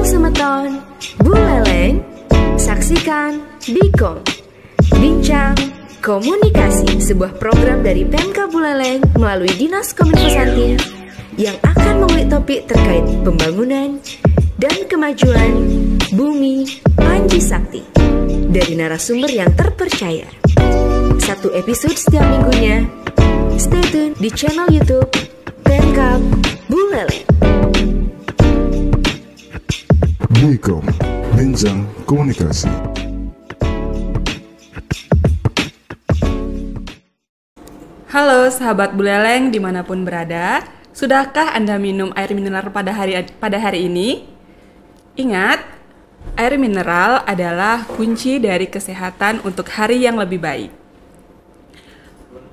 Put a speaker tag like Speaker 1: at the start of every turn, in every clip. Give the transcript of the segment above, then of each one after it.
Speaker 1: Semeton, Buleleng, saksikan Bikom, Bincang Komunikasi, sebuah program dari Pemkab Buleleng melalui Dinas Kominfo Santi yang akan mengulik topik terkait pembangunan dan kemajuan bumi Panji Sakti dari narasumber yang terpercaya. Satu episode setiap minggunya. Stay tune di channel YouTube Pemkab Buleleng.
Speaker 2: Bikom, Bincang Komunikasi.
Speaker 3: Halo sahabat Buleleng dimanapun berada, sudahkah Anda minum air mineral pada hari ini? Ingat, air mineral adalah kunci dari kesehatan untuk hari yang lebih baik.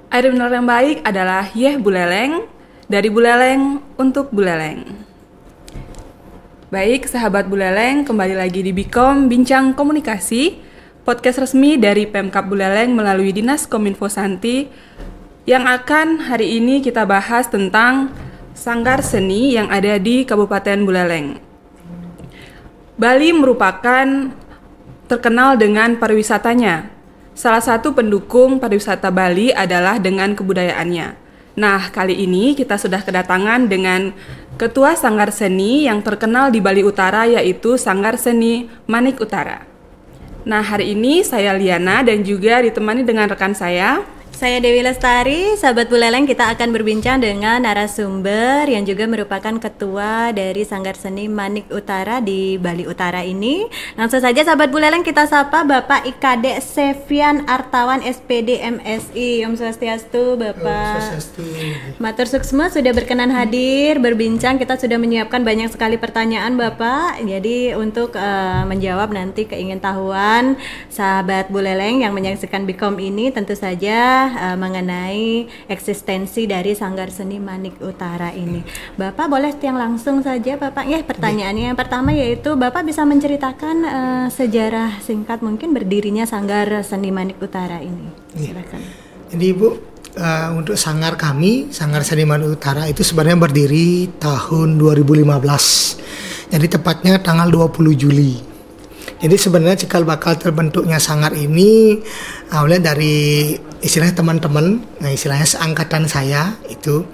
Speaker 3: Air mineral yang baik adalah Yeh Buleleng, dari Buleleng untuk Buleleng. Baik, sahabat Buleleng, kembali lagi di Bikom Bincang Komunikasi, podcast resmi dari Pemkab Buleleng melalui Dinas Kominfo Santi, yang akan hari ini kita bahas tentang sanggar seni yang ada di Kabupaten Buleleng. Bali merupakan terkenal dengan pariwisatanya. Salah satu pendukung pariwisata Bali adalah dengan kebudayaannya. Nah, kali ini kita sudah kedatangan dengan Ketua Sanggar Seni yang terkenal di Bali Utara, yaitu Sanggar Seni Manik Utara. Nah, hari ini saya Liana dan juga ditemani dengan rekan saya
Speaker 4: Dewi Lestari. Sahabat Buleleng, kita akan berbincang dengan narasumber yang juga merupakan ketua dari Sanggar Seni Manik Utara di Bali Utara ini. Langsung saja sahabat Buleleng, kita sapa Bapak IKD Sevian Artawan SPD MSI. Om Swastiastu Bapak. Om Swastiastu. Matur suksma sudah berkenan hadir berbincang. Kita sudah menyiapkan banyak sekali pertanyaan Bapak. Jadi untuk menjawab nanti keingintahuan sahabat Buleleng yang menyaksikan Bikom ini, tentu saja mengenai eksistensi dari Sanggar Seni Manik Utara ini. Bapak boleh yang langsung saja Bapak. Ya, pertanyaannya yang pertama yaitu Bapak bisa menceritakan sejarah singkat mungkin berdirinya Sanggar Seni Manik Utara ini. Silakan.
Speaker 5: Jadi Ibu, untuk sanggar kami, Sanggar Seni Manik Utara itu sebenarnya berdiri tahun 2015. Jadi tepatnya tanggal 20 Juli. Jadi sebenarnya cikal bakal terbentuknya sanggar ini awalnya dari istilahnya teman-teman, istilahnya seangkatan saya itu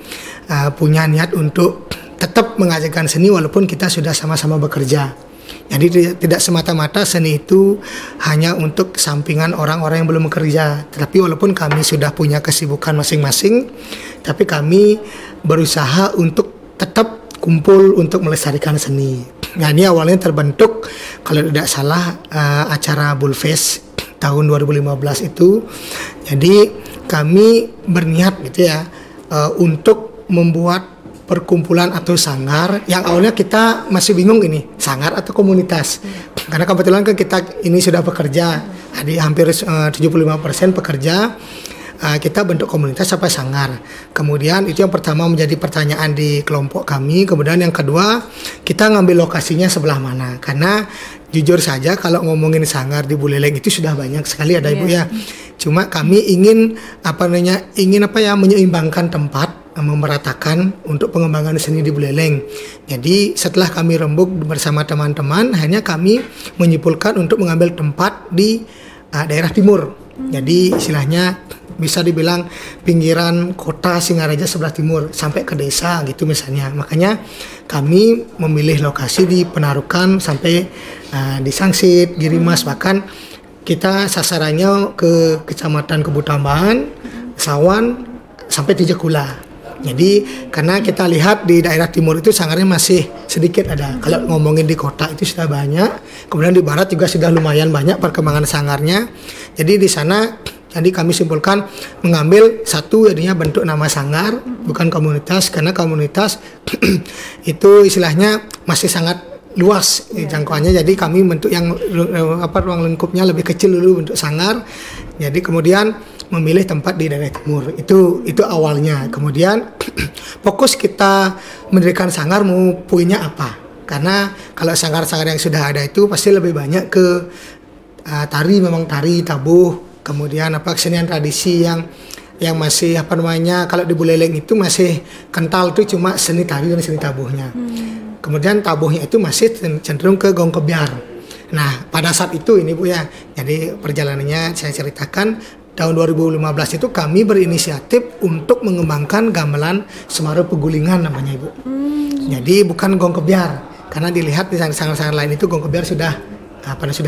Speaker 5: punya niat untuk tetap mengajarkan seni walaupun kita sudah sama-sama bekerja. Jadi tidak semata-mata seni itu hanya untuk sampingan orang-orang yang belum bekerja. Tetapi walaupun kami sudah punya kesibukan masing-masing, tapi kami berusaha untuk tetap kumpul untuk melestarikan seni. Nah, ini awalnya terbentuk kalau tidak salah acara Bulfest tahun 2015 itu. Jadi kami berniat gitu ya untuk membuat perkumpulan atau sanggar yang awalnya kita masih bingung ini sanggar atau komunitas. Karena kebetulan kan kita ini sudah bekerja, jadi hampir 75% pekerja. Kita bentuk komunitas apa sanggar. Kemudian itu yang pertama menjadi pertanyaan di kelompok kami. Kemudian yang kedua, kita ngambil lokasinya sebelah mana. Karena jujur saja kalau ngomongin sanggar di Buleleng itu sudah banyak sekali ada Ibu ya. Cuma kami ingin menyeimbangkan tempat, memeratakan untuk pengembangan seni di Buleleng. Jadi setelah kami rembuk bersama teman-teman, hanya kami menyimpulkan untuk mengambil tempat di daerah timur. Jadi istilahnya bisa dibilang pinggiran kota Singaraja sebelah timur sampai ke desa gitu misalnya. Makanya kami memilih lokasi di Penarukan sampai di Sangsit, Girimas, bahkan kita sasarannya ke Kecamatan Kebutambahan, Sawan sampai Tijakula. Jadi karena kita lihat di daerah timur itu sanggarnya masih sedikit ada. Kalau ngomongin di kota itu sudah banyak. Kemudian di barat juga sudah lumayan banyak perkembangan sanggarnya. Jadi di sana jadi kami simpulkan mengambil satu jadinya bentuk nama sanggar, bukan komunitas, karena komunitas itu istilahnya masih sangat luas jangkauannya. Jadi kami bentuk yang ruang lingkupnya lebih kecil dulu untuk sanggar. Jadi kemudian memilih tempat di daerah timur. Itu awalnya. Kemudian fokus kita mendirikan sanggar mau punya apa? Karena kalau sanggar-sanggar yang sudah ada itu pasti lebih banyak ke tari, memang tari, tabuh, kemudian kesenian tradisi yang masih kalau di Buleleng itu masih kental tuh cuma seni tari dan seni tabuhnya. kemudian tabuhnya itu masih cenderung ke gong kebiar. Nah, pada saat itu ini Bu ya, jadi perjalanannya saya ceritakan, tahun 2015 itu kami berinisiatif untuk mengembangkan gamelan Semeru Pegulingan namanya Ibu. Jadi bukan gong kebiar, karena dilihat di sanggar-sanggar lain itu gong kebiar sudah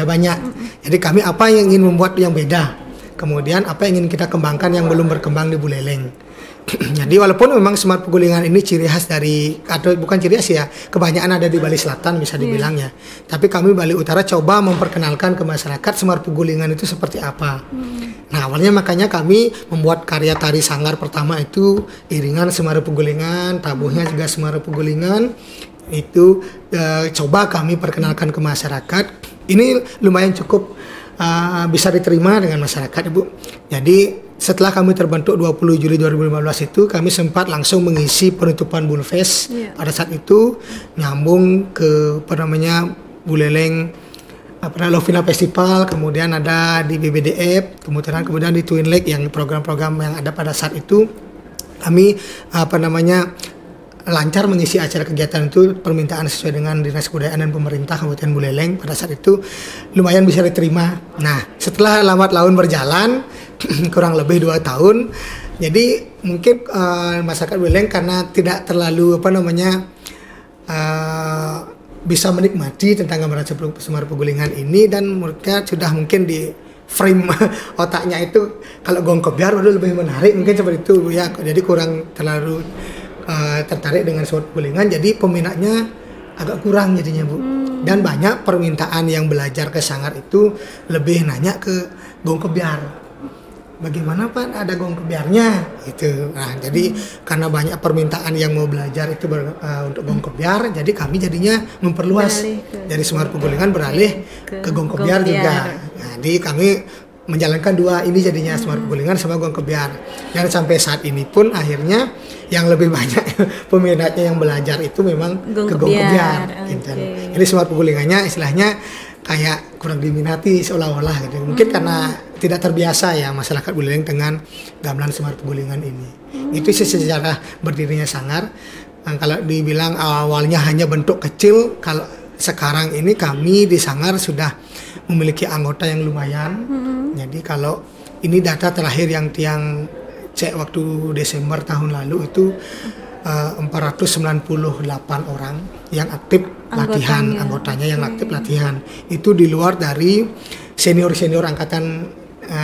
Speaker 5: banyak. Jadi kami apa yang ingin membuat yang beda, kemudian apa yang ingin kita kembangkan yang belum berkembang di Buleleng. Jadi walaupun memang Semeru Pegulingan ini ciri khas dari, atau bukan ciri khas ya, kebanyakan ada di Bali Selatan bisa dibilang ya. Tapi kami Bali Utara coba memperkenalkan ke masyarakat Semeru Pegulingan itu seperti apa. Nah awalnya makanya kami membuat karya tari sanggar pertama itu iringan Semeru Pegulingan, tabuhnya juga Semeru Pegulingan. Itu coba kami perkenalkan ke masyarakat. Ini lumayan cukup bisa diterima dengan masyarakat Ibu. Jadi setelah kami terbentuk 20 Juli 2015 itu kami sempat langsung mengisi penutupan Bulfest. Pada saat itu nyambung ke Buleleng Lovina Festival, kemudian ada di BBDF, kemudian di Twin Lake yang program-program yang ada pada saat itu kami lancar mengisi acara kegiatan itu, permintaan sesuai dengan Dinas Kebudayaan dan Pemerintah Kabupaten Buleleng pada saat itu lumayan bisa diterima. Nah, setelah lambat laun berjalan kurang lebih 2 tahun, jadi mungkin masyarakat Buleleng karena tidak terlalu bisa menikmati tentang gamelan Semeru Pegulingan ini, dan mereka sudah mungkin di frame otaknya itu kalau gong kebiar lebih menarik mungkin seperti itu ya, jadi kurang terlalu tertarik dengan Semeru Pegulingan, jadi peminatnya agak kurang jadinya Bu. Dan banyak permintaan yang belajar ke sanggar itu lebih nanya ke gong kebiar. Bagaimana Pak ada gong kebiarnya gitu. Nah, jadi karena banyak permintaan yang mau belajar itu untuk gong kebiar, jadi kami jadinya memperluas dari Semeru Pegulingan beralih ke gong kebiar juga. Nah, jadi kami menjalankan dua ini jadinya Semeru Pegulingan sama gong kebiar. Dan sampai saat ini pun akhirnya yang lebih banyak peminatnya yang belajar itu memang ke gong kebiar. Jadi Semeru Pegulingannya istilahnya kayak kurang diminati seolah-olah gitu. Mungkin karena tidak terbiasa ya masyarakat Buleleng dengan gamelan Semeru Pegulingan ini. Itu sih sejarah berdirinya sanggar. Kalau dibilang awalnya hanya bentuk kecil, kalau sekarang ini kami di sanggar sudah memiliki anggota yang lumayan. Jadi kalau ini data terakhir yang tiang cek waktu Desember tahun lalu itu 498 orang yang aktif latihan, anggotanya yang aktif latihan. Itu di luar dari senior-senior angkatan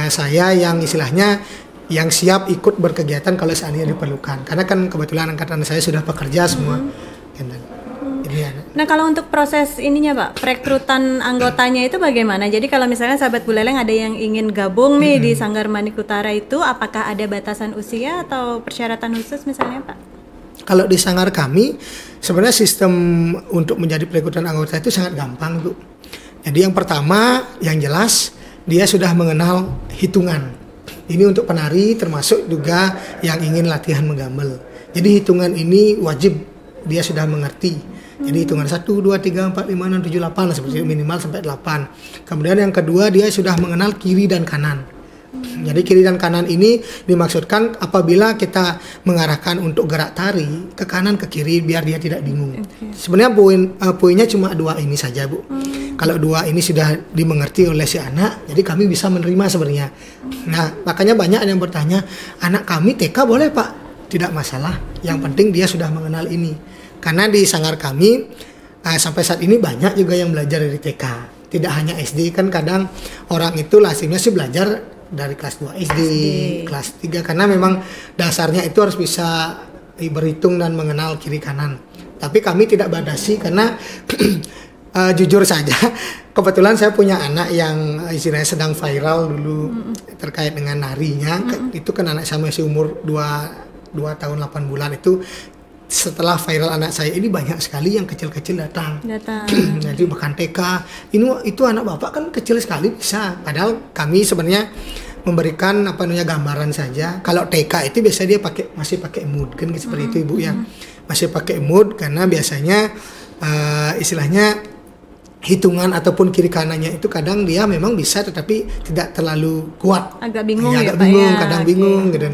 Speaker 5: saya yang istilahnya yang siap ikut berkegiatan kalau seandainya diperlukan. Karena kan kebetulan angkatan saya sudah bekerja semua.
Speaker 4: Nah kalau untuk proses ininya Pak, perekrutan anggotanya itu bagaimana? Jadi kalau misalnya sahabat Buleleng ada yang ingin gabung nih di Sanggar Manik Utara itu, apakah ada batasan usia atau persyaratan khusus misalnya Pak?
Speaker 5: Kalau di sanggar kami, sebenarnya sistem untuk menjadi perekrutan anggota itu sangat gampang Bu. Jadi yang pertama, yang jelas dia sudah mengenal hitungan. Ini untuk penari termasuk juga yang ingin latihan menggamel. Jadi hitungan ini wajib dia sudah mengerti. Jadi hitungan 1, 2, 3, 4, 5, 6, 7, 8 seperti minimal sampai 8. Kemudian yang kedua dia sudah mengenal kiri dan kanan. Jadi kiri dan kanan ini dimaksudkan apabila kita mengarahkan untuk gerak tari ke kanan ke kiri biar dia tidak bingung. Sebenarnya poinnya cuma 2 ini saja Bu. Kalau 2 ini sudah dimengerti oleh si anak, jadi kami bisa menerima sebenarnya. Nah makanya banyak yang bertanya, anak kami TK boleh Pak? Tidak masalah, yang penting dia sudah mengenal ini. Karena di sanggar kami sampai saat ini banyak juga yang belajar dari TK. Tidak hanya SD, kan kadang orang itu lazimnya sih belajar dari kelas 2 SD, kelas 3. Karena memang dasarnya itu harus bisa berhitung dan mengenal kiri kanan. Tapi kami tidak batasi karena jujur saja, kebetulan saya punya anak yang istilahnya sedang viral dulu terkait dengan narinya. Itu kan anak saya masih umur 2 tahun 8 bulan itu. Setelah viral anak saya ini banyak sekali yang kecil-kecil datang. Jadi bahkan TK, itu anak bapak kan kecil sekali bisa. Padahal kami sebenarnya memberikan gambaran saja. Kalau TK itu biasanya dia masih pakai mood kan seperti itu Ibu ya. Masih pakai mood karena biasanya istilahnya hitungan ataupun kiri kanannya itu kadang dia memang bisa tetapi tidak terlalu kuat.
Speaker 4: Agak bingung
Speaker 5: ya, agak bingung, kadang bingung gitu.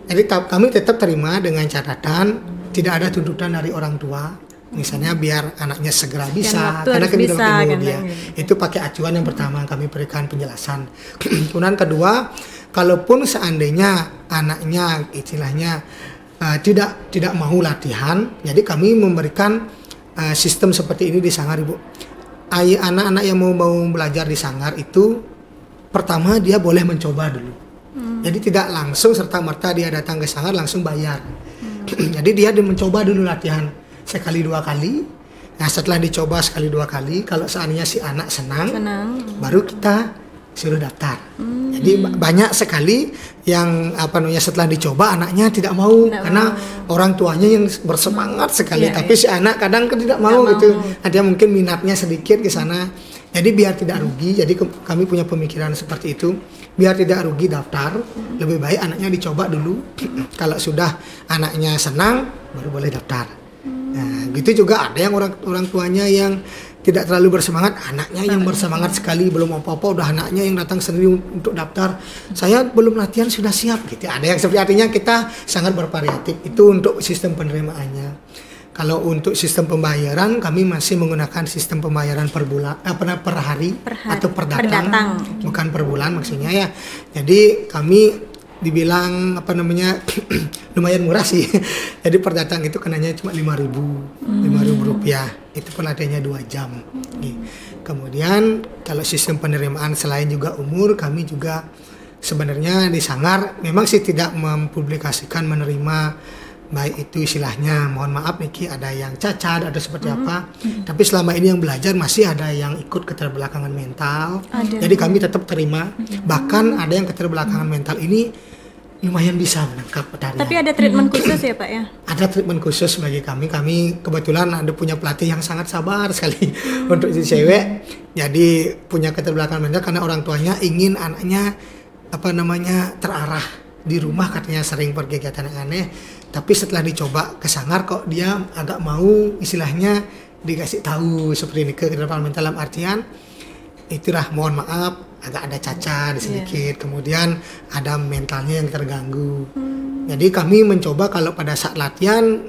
Speaker 5: Jadi kami tetap terima dengan catatan tidak ada tuntutan dari orang tua Misalnya biar anaknya segera bisa,
Speaker 4: waktu
Speaker 5: karena
Speaker 4: harus
Speaker 5: kan di
Speaker 4: bisa,
Speaker 5: dalam ilmu
Speaker 4: kan,
Speaker 5: dia.
Speaker 4: kan.
Speaker 5: Itu pakai acuan yang pertama kami berikan penjelasan. Kemudian kedua, kalaupun seandainya anaknya istilahnya tidak mau latihan, jadi kami memberikan sistem seperti ini di sanggar, Ibu. Anak-anak yang mau belajar di sanggar itu pertama dia boleh mencoba dulu. Jadi tidak langsung serta-merta dia datang ke sanggar langsung bayar. Jadi dia mencoba dulu latihan sekali 2 kali. Nah setelah dicoba sekali 2 kali, kalau seandainya si anak senang. Baru kita suruh daftar. Jadi banyak sekali yang setelah dicoba anaknya tidak mau karena orang tuanya yang bersemangat sekali, tapi si anak kadang kan tidak mau gitu. Ada mungkin minatnya sedikit ke sana. Jadi biar tidak rugi, jadi kami punya pemikiran seperti itu. Biar tidak rugi daftar, lebih baik anaknya dicoba dulu. Kalau sudah anaknya senang, baru boleh daftar. Nah, gitu juga ada yang orang tuanya yang tidak terlalu bersemangat, anaknya yang bersemangat sekali, belum apa-apa udah anaknya yang datang sendiri untuk daftar. Saya belum latihan sudah siap gitu. Ada yang seperti, artinya kita sangat bervariatif. Itu untuk sistem penerimaannya. Kalau untuk sistem pembayaran kami masih menggunakan sistem pembayaran per bulan, per hari atau per datang, bukan per bulan maksudnya ya. Jadi kami dibilang lumayan murah sih. Jadi per datang itu kenanya cuma 5.000 rupiah. Itu pelatihannya 2 jam. Kemudian kalau sistem penerimaan selain juga umur, kami juga sebenarnya di sanggar memang sih tidak mempublikasikan menerima, baik itu istilahnya mohon maaf Niki ada yang cacat ada seperti apa, tapi selama ini yang belajar masih ada yang ikut keterbelakangan mental. Jadi kami tetap terima, bahkan ada yang keterbelakangan mental ini lumayan bisa menangkap tarian.
Speaker 4: Tapi ada treatment khusus ya Pak ya?
Speaker 5: Ada treatment khusus bagi kami. Kami kebetulan ada punya pelatih yang sangat sabar sekali untuk si cewek. Jadi punya keterbelakangan mental karena orang tuanya ingin anaknya terarah di rumah, katanya sering pergi kegiatan yang aneh. Tapi setelah dicoba ke sanggar kok dia agak mau istilahnya dikasih tahu seperti ini keterbelakangan mental dalam artian itulah mohon maaf agak ada cacat sedikit, kemudian ada mentalnya yang terganggu. Jadi kami mencoba kalau pada saat latihan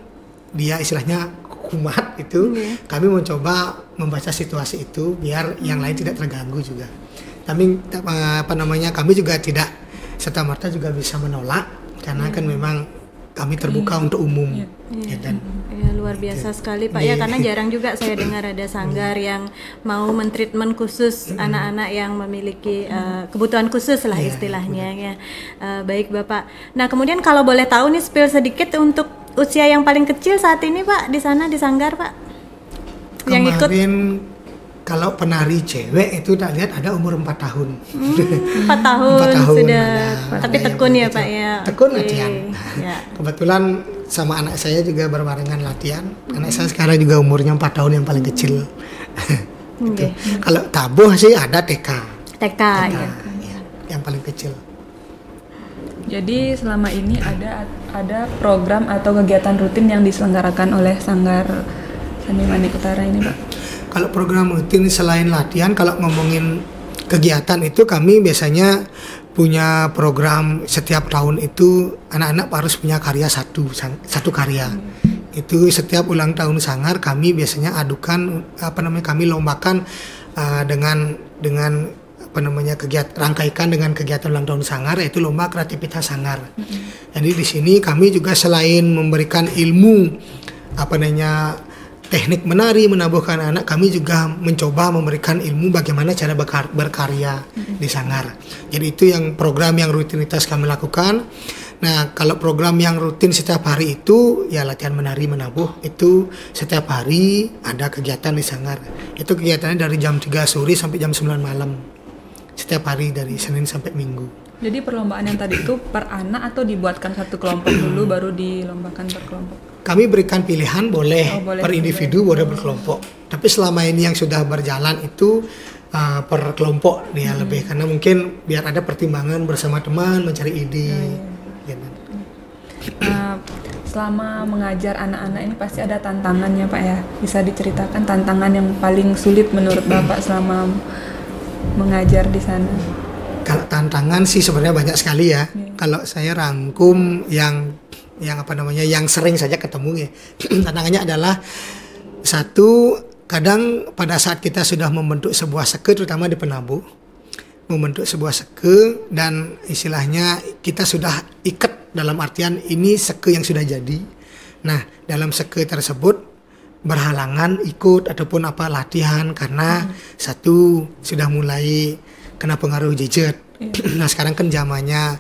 Speaker 5: dia istilahnya kumat itu, kami mencoba membaca situasi itu biar yang lain tidak terganggu juga. Kami kami juga tidak serta-merta juga bisa menolak karena kan memang kami terbuka untuk umum.
Speaker 4: Luar biasa sekali Pak ya, karena jarang juga saya dengar ada sanggar yang mau mentreatment khusus anak-anak yang memiliki kebutuhan khusus lah istilahnya ya. Baik Bapak. Nah kemudian kalau boleh tahu nih spill sedikit untuk usia yang paling kecil saat ini Pak di sana di sanggar Pak. Yang ikut
Speaker 5: kalau penari cewek itu tak lihat ada umur 4 tahun.
Speaker 4: 4 tahun sudah. Tapi tekun ya Pak ya.
Speaker 5: Tekun latihan. Kebetulan sama anak saya juga berbarengan latihan. Anak saya sekarang juga umurnya 4 tahun yang paling kecil. Kalau tabuh sih ada TK ya. Yang paling kecil.
Speaker 3: Jadi selama ini ada program atau kegiatan rutin yang diselenggarakan oleh Sanggar Seni Manik Utara ini Pak?
Speaker 5: Kalau program rutin selain latihan, kalau ngomongin kegiatan itu kami biasanya punya program setiap tahun itu anak-anak harus punya karya satu karya. Itu setiap ulang tahun sanggar kami biasanya adukan kami lombakan dengan rangkaikan dengan kegiatan ulang tahun sanggar, yaitu lomba kreativitas sanggar. Jadi di sini kami juga selain memberikan ilmu teknik menari, menabuhkan anak, kami juga mencoba memberikan ilmu bagaimana cara berkarya di sanggar. Jadi itu yang program yang rutinitas kami lakukan. Nah, kalau program yang rutin setiap hari itu ya latihan menari menabuh, itu setiap hari ada kegiatan di sanggar. Itu kegiatannya dari jam 3 sore sampai jam 9 malam. Setiap hari dari Senin sampai Minggu.
Speaker 3: Jadi perlombaan yang tadi itu per anak atau dibuatkan satu kelompok dulu baru dilombakan per kelompok?
Speaker 5: Kami berikan pilihan boleh per individu, boleh berkelompok. Tapi selama ini yang sudah berjalan itu per kelompok dia lebih, karena mungkin biar ada pertimbangan bersama teman mencari ide.
Speaker 3: Selama mengajar anak-anak ini pasti ada tantangannya Pak ya. Bisa diceritakan tantangan yang paling sulit menurut Bapak selama mengajar di sana?
Speaker 5: Kalau tantangan sih sebenarnya banyak sekali ya. Kalau saya rangkum yang sering saja ketemu ya. Tantangannya adalah Satu, kadang pada saat kita sudah membentuk sebuah seke, terutama di penabuh, membentuk sebuah seke dan istilahnya kita sudah ikat dalam artian ini seke yang sudah jadi. Nah, dalam seke tersebut berhalangan ikut ataupun apa latihan karena satu sudah mulai kena pengaruh gadget. Nah, sekarang kan zamannya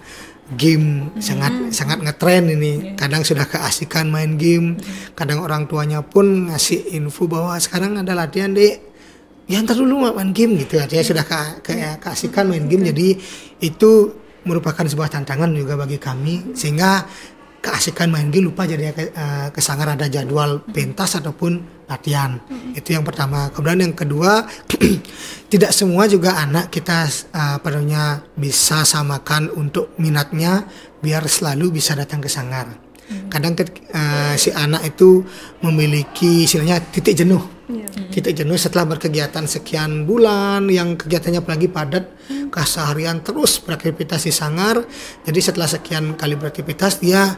Speaker 5: game sangat ngetren ini. Kadang sudah keasikan main game. Kadang orang tuanya pun ngasih info bahwa sekarang ada latihan, Dek. Ya ntar dulu main game gitu. Artinya sudah keasikan main game. Jadi itu merupakan sebuah tantangan juga bagi kami, sehingga keasikan main game lupa jadi kesangar ada jadwal pentas ataupun latihan. Itu yang pertama. Kemudian yang kedua, tidak semua juga anak kita bisa samakan untuk minatnya biar selalu bisa datang ke sanggar. Kadang si anak itu memiliki istilahnya titik jenuh. Titik jenuh setelah berkegiatan sekian bulan yang kegiatannya apalagi padat, keseharian terus beraktivitas di sanggar. Jadi setelah sekian kali beraktivitas dia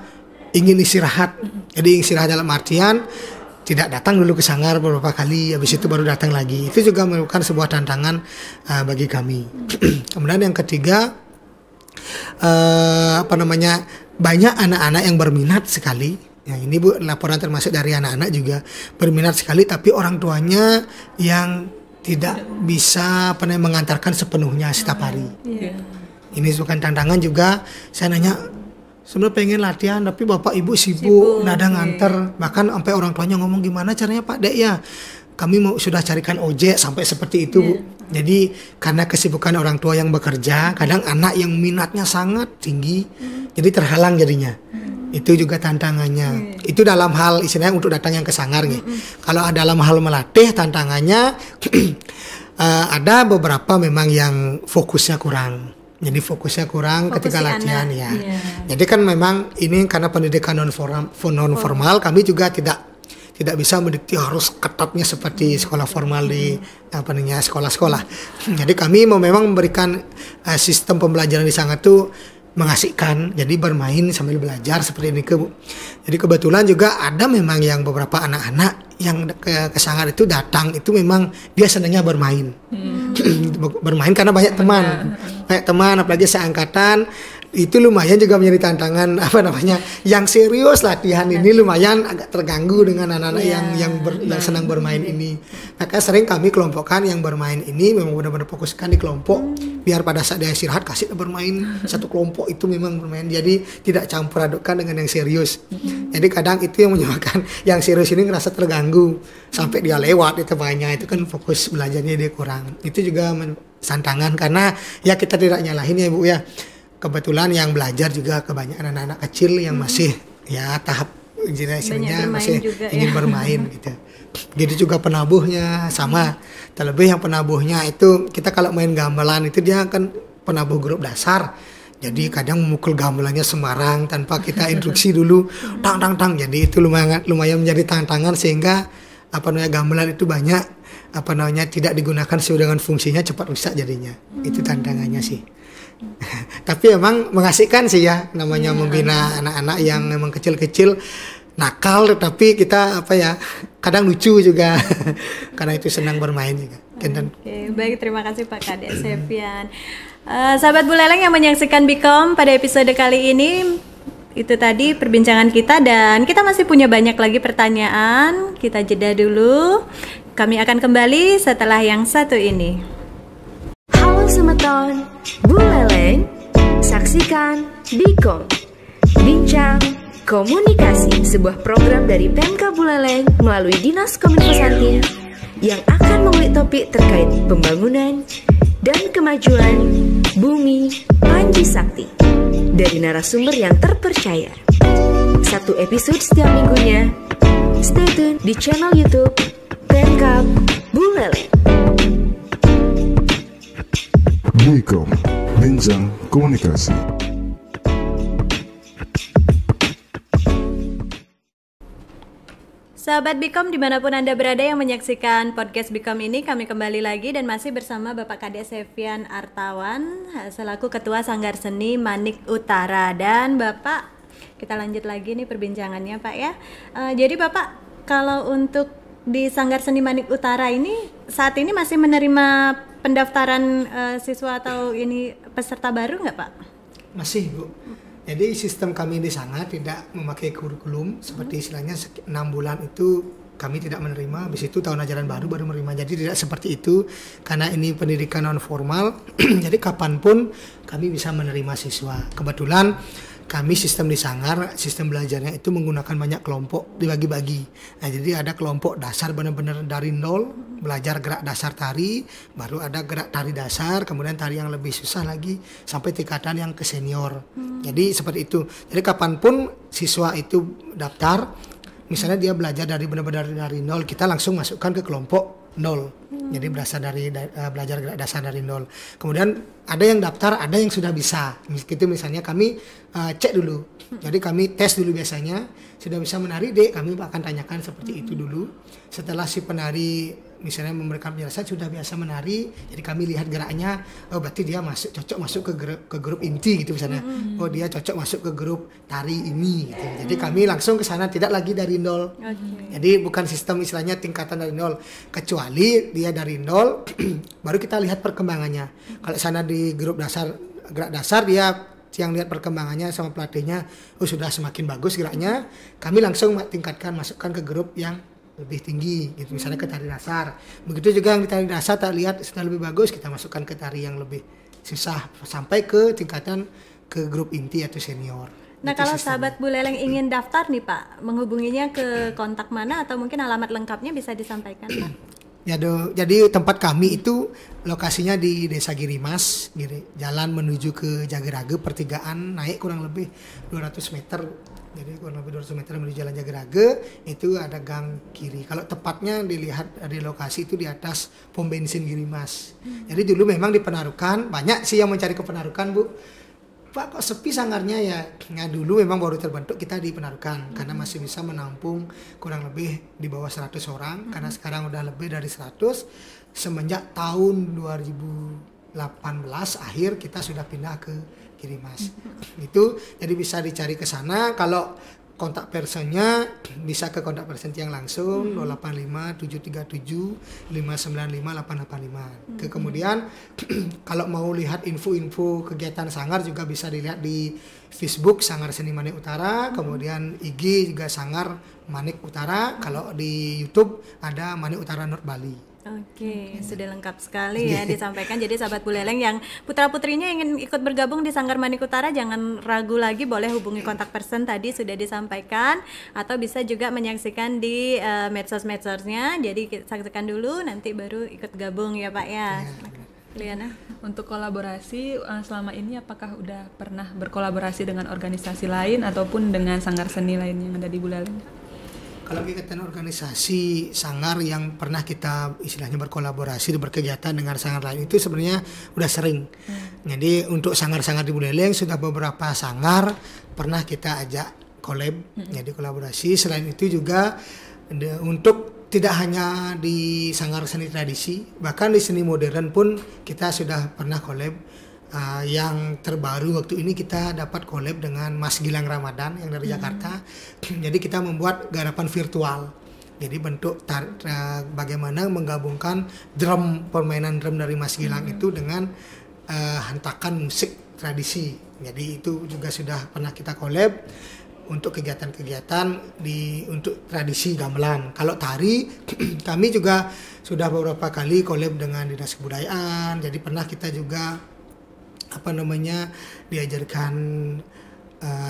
Speaker 5: ingin istirahat. Jadi istirahat dalam artian tidak datang dulu ke sanggar beberapa kali, habis itu baru datang lagi. Itu juga merupakan sebuah tantangan bagi kami. Kemudian yang ketiga, banyak anak-anak yang berminat sekali. Ya, ini Bu, laporan termasuk dari anak-anak juga berminat sekali, tapi orang tuanya yang tidak bisa mengantarkan sepenuhnya setiap hari. Ini bukan tantangan juga. Saya nanya, sebenarnya pengen latihan tapi bapak ibu sibuk nada nganter, bahkan sampai orang tuanya ngomong gimana caranya Pak Dek ya, kami sudah carikan ojek sampai seperti itu Bu. Jadi karena kesibukan orang tua yang bekerja, kadang anak yang minatnya sangat tinggi jadi terhalang jadinya. Itu juga tantangannya. Itu dalam hal istilahnya untuk datang yang ke sanggar nih. Kalau dalam hal melatih tantangannya ada beberapa memang yang fokusnya kurang. Jadi fokusnya kurang ketika latihan ya. Jadi kan memang ini karena pendidikan non formal, kami juga tidak bisa mendikti harus ketatnya seperti sekolah formal di sekolah-sekolah. Jadi kami memang memberikan sistem pembelajaran di sana tuh mengasihkan. Jadi bermain sambil belajar seperti ini Bu. Jadi kebetulan juga ada memang yang beberapa anak-anak yang ke sanggar itu datang itu memang dia senangnya bermain. Bermain karena banyak teman apalagi seangkatan. Itu lumayan juga menjadi tantangan yang serius latihan ini lumayan agak terganggu dengan anak-anak yang senang bermain ini. Maka sering kami kelompokkan yang bermain ini memang benar-benar fokuskan di kelompok biar pada saat dia istirahat kasih bermain satu kelompok itu memang bermain, jadi tidak campur adukkan dengan yang serius. Jadi kadang itu yang menyebabkan yang serius ini ngerasa terganggu sampai dia lewat itu banyak, itu kan fokus belajarnya dia kurang. Itu juga tantangan karena ya kita tidak nyalahin ya Bu ya. Kebetulan yang belajar juga kebanyakan anak-anak kecil yang masih ya tahap istilahnya masih ingin bermain gitu. Jadi juga penabuhnya sama. Terlebih yang penabuhnya itu kita kalau main gamelan itu dia kan penabuh grup dasar. Jadi kadang memukul gamelannya sembarang tanpa kita instruksi dulu tang. Jadi itu lumayan menjadi tantangan sehingga gamelan itu banyak tidak digunakan sesuai dengan fungsinya, cepat rusak jadinya. Itu tantangannya sih. Tapi emang mengasihkan sih ya namanya membina anak-anak yang memang kecil-kecil nakal, tetapi kita kadang lucu juga karena itu senang bermain juga.
Speaker 4: Oke, baik, terima kasih Pak Kadek Septian. Sahabat Buleleng yang menyaksikan Bikom pada episode kali ini, itu tadi perbincangan kita dan kita masih punya banyak lagi pertanyaan. Kita jeda dulu. Kami akan kembali setelah yang satu ini.
Speaker 1: Halo Semeton, Buleleng, saksikan Bikom, Bincang Komunikasi, sebuah program dari Pemka Buleleng melalui Dinas Kominfo yang akan mengulik topik terkait pembangunan dan kemajuan bumi Panji Sakti dari narasumber yang terpercaya. Satu episode setiap minggunya. Stay tune di channel YouTube Pemka Buleleng.
Speaker 2: Bikom, Bincang Komunikasi.
Speaker 4: Sahabat Bikom dimanapun Anda berada yang menyaksikan podcast Bikom ini, kami kembali lagi dan masih bersama Bapak Kadek Septian Artawan selaku Ketua Sanggar Seni Manik Utara. Dan Bapak, kita lanjut lagi nih perbincangannya Pak ya. Jadi Bapak, kalau untuk di Sanggar Seni Manik Utara ini saat ini masih menerima pendaftaran siswa atau ini peserta baru nggak Pak?
Speaker 5: Masih Bu. Jadi sistem kami di sana tidak memakai kurikulum seperti istilahnya 6 bulan itu kami tidak menerima, habis itu tahun ajaran baru menerima. Jadi tidak seperti itu karena ini pendidikan non formal. Jadi kapanpun kami bisa menerima siswa. Kebetulan kami sistem di Sanggar, sistem belajarnya itu menggunakan banyak kelompok dibagi-bagi. Nah, jadi ada kelompok dasar benar-benar dari nol, belajar gerak dasar tari, baru ada gerak tari dasar, kemudian tari yang lebih susah lagi, sampai tingkatan yang ke senior. Jadi seperti itu. Jadi kapanpun siswa itu daftar, misalnya dia belajar dari benar-benar dari nol, kita langsung masukkan ke kelompok nol. Jadi berasal dari belajar gerak dasar dari nol. Kemudian ada yang daftar, ada yang sudah bisa. Gitu misalnya kami cek dulu. Jadi kami tes dulu biasanya, sudah bisa menari dek, kami akan tanyakan seperti itu dulu. Setelah si penari misalnya memberikan penjelasan sudah biasa menari, jadi kami lihat geraknya, oh berarti dia cocok masuk ke grup inti gitu misalnya. Oh dia cocok masuk ke grup tari ini gitu. Jadi kami langsung ke sana, tidak lagi dari nol. Jadi bukan sistem istilahnya tingkatan dari nol, kecuali dia dari nol baru kita lihat perkembangannya. Kalau sana di grup dasar gerak dasar dia yang lihat perkembangannya sama pelatihnya, oh sudah semakin bagus geraknya, kami langsung tingkatkan, masukkan ke grup yang lebih tinggi gitu, misalnya ke tari dasar. Begitu juga yang di tari dasar tak lihat sudah lebih bagus, kita masukkan ke tari yang lebih susah sampai ke tingkatan ke grup inti atau senior.
Speaker 4: Nah,
Speaker 5: itu
Speaker 4: kalau
Speaker 5: sistemnya.
Speaker 4: sahabat Bu Leleng ingin daftar nih Pak, menghubunginya ke kontak mana atau mungkin alamat lengkapnya bisa disampaikan Pak?
Speaker 5: Jadi tempat kami itu lokasinya di Desa Girimas, jalan menuju ke Jagerage, pertigaan naik kurang lebih 200 meter. Jadi kurang lebih 200 meter menuju jalan Jagerage, itu ada gang kiri. Kalau tepatnya dilihat dari lokasi itu di atas pom bensin Girimas. Jadi dulu memang di Penarukan, banyak sih yang mencari ke Penarukan Bu. Pak kok sepi sanggarnya ya? Nah dulu memang baru terbentuk kita di Penarukan karena masih bisa menampung kurang lebih di bawah 100 orang karena sekarang udah lebih dari 100. Semenjak tahun 2018 akhir kita sudah pindah ke Girimas. Itu jadi bisa dicari ke sana. Kalau kontak personnya bisa ke kontak person yang langsung 085 737 595 885. Kemudian kalau mau lihat info-info kegiatan Sanggar juga bisa dilihat di Facebook Sanggar Seni Manik Utara, kemudian IG juga Sanggar Manik Utara, kalau di YouTube ada Manik Utara North Bali.
Speaker 4: Oke, sudah lengkap sekali ya disampaikan. Jadi sahabat Bu Leleng yang putra-putrinya ingin ikut bergabung di Sanggar Manik Utara, jangan ragu lagi, boleh hubungi kontak person tadi sudah disampaikan, atau bisa juga menyaksikan di medsos-medsosnya. Jadi saksikan dulu, nanti baru ikut gabung ya Pak ya. Liana,
Speaker 3: Untuk kolaborasi selama ini apakah udah pernah berkolaborasi dengan organisasi lain ataupun dengan sanggar seni lain yang ada di Buleleng?
Speaker 5: Kalau kegiatan organisasi Sanggar yang pernah kita istilahnya berkolaborasi berkegiatan dengan Sanggar lain itu sebenarnya udah sering. Jadi untuk Sanggar-Sanggar di Buleleng sudah beberapa Sanggar pernah kita ajak collab, jadi kolaborasi. Selain itu juga untuk tidak hanya di Sanggar seni tradisi, bahkan di seni modern pun kita sudah pernah collab. Yang terbaru waktu ini kita dapat collab dengan Mas Gilang Ramadan yang dari Jakarta. Jadi kita membuat garapan virtual. Jadi bentuk bagaimana menggabungkan permainan drum dari Mas Gilang itu dengan hentakan musik tradisi. Jadi itu juga sudah pernah kita collab untuk kegiatan-kegiatan untuk tradisi gamelan. Kalau tari kami juga sudah beberapa kali collab dengan Dinas Kebudayaan. Jadi pernah kita juga diajarkan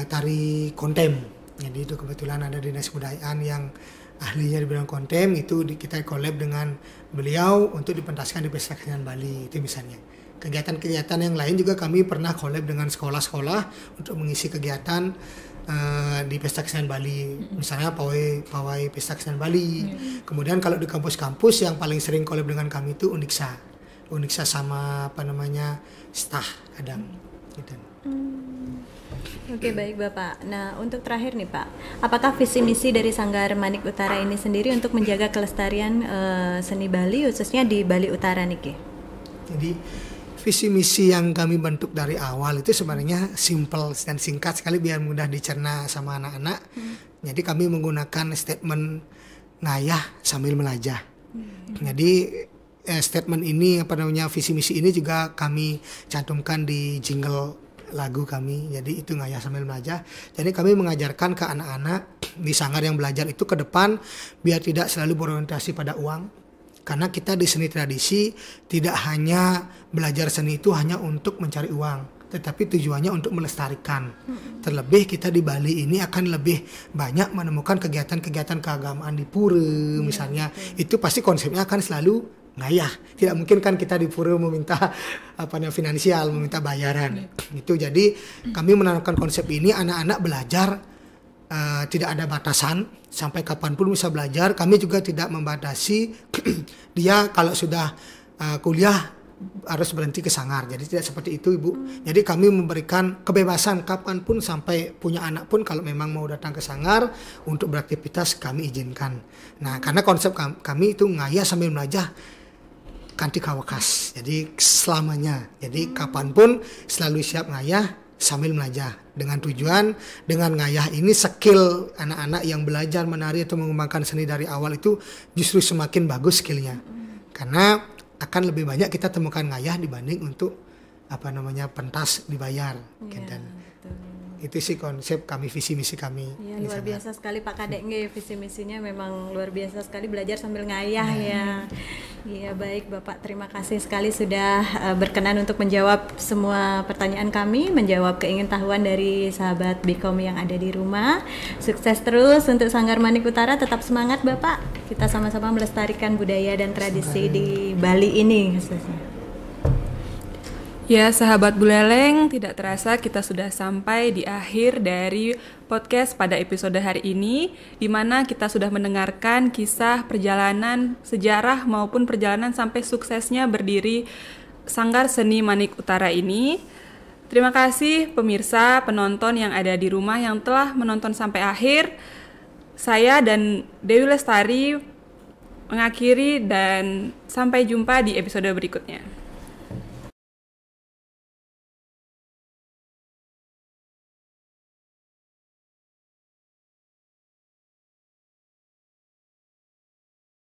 Speaker 5: tari kontem. Jadi itu kebetulan ada Dinas Kebudayaan yang ahlinya di bidang kontem, itu kita collab dengan beliau untuk dipentaskan di Pesta Kesenian Bali, itu misalnya. Kegiatan-kegiatan yang lain juga kami pernah collab dengan sekolah-sekolah untuk mengisi kegiatan di Pesta Kesenian Bali, misalnya pawai Pesta Kesenian Bali. Kemudian kalau di kampus-kampus yang paling sering collab dengan kami itu Uniksa sama Stah kadang gitu.
Speaker 4: Oke, baik Bapak. Nah, untuk terakhir nih Pak, apakah visi misi dari Sanggar Manik Utara ini sendiri untuk menjaga kelestarian seni Bali khususnya di Bali Utara nih?
Speaker 5: Jadi visi misi yang kami bentuk dari awal itu sebenarnya simple dan singkat sekali biar mudah dicerna sama anak-anak. Jadi kami menggunakan statement ngayah sambil melajah. Jadi statement ini visi misi ini juga kami cantumkan di jingle lagu kami. Jadi itu ngayah sambil melajah. Jadi kami mengajarkan ke anak-anak di sanggar yang belajar itu ke depan biar tidak selalu berorientasi pada uang. Karena kita di seni tradisi tidak hanya belajar seni itu hanya untuk mencari uang, tetapi tujuannya untuk melestarikan. Terlebih kita di Bali ini akan lebih banyak menemukan kegiatan-kegiatan keagamaan di pura misalnya. Itu pasti konsepnya akan selalu ngayah. Tidak mungkin kan kita di pura meminta finansial, meminta bayaran. Itu jadi kami menanamkan konsep ini, anak-anak belajar tidak ada batasan, sampai kapanpun bisa belajar. Kami juga tidak membatasi dia kalau sudah kuliah harus berhenti ke sanggar. Jadi tidak seperti itu, Ibu. Jadi kami memberikan kebebasan kapanpun, sampai punya anak pun kalau memang mau datang ke sanggar untuk beraktivitas kami izinkan. Nah, karena konsep kami itu ngayah sambil melajah kanti kawakas. Jadi selamanya. Jadi kapanpun selalu siap ngayah sambil melajah, dengan tujuan dengan ngayah ini skill anak-anak yang belajar menari atau mengembangkan seni dari awal itu justru semakin bagus skillnya, karena akan lebih banyak kita temukan ngayah dibanding untuk pentas dibayar. Itu sih konsep kami, visi misi kami.
Speaker 4: Ya, luar biasa sekali Pak Kadek, visi misinya memang luar biasa sekali, belajar sambil ngayah ya. Iya, baik Bapak, terima kasih sekali sudah berkenan untuk menjawab semua pertanyaan kami, menjawab keingintahuan dari sahabat Bikom yang ada di rumah. Sukses terus untuk Sanggar Manik Utara, tetap semangat Bapak. Kita sama-sama melestarikan budaya dan tradisi di Bali ini khususnya.
Speaker 3: Ya, sahabat Buleleng, tidak terasa kita sudah sampai di akhir dari podcast pada episode hari ini, di mana kita sudah mendengarkan kisah perjalanan, sejarah maupun perjalanan sampai suksesnya berdiri Sanggar Seni Manik Utara ini. Terima kasih pemirsa, penonton yang ada di rumah yang telah menonton sampai akhir. Saya dan Dewi Lestari mengakhiri dan sampai jumpa di episode berikutnya.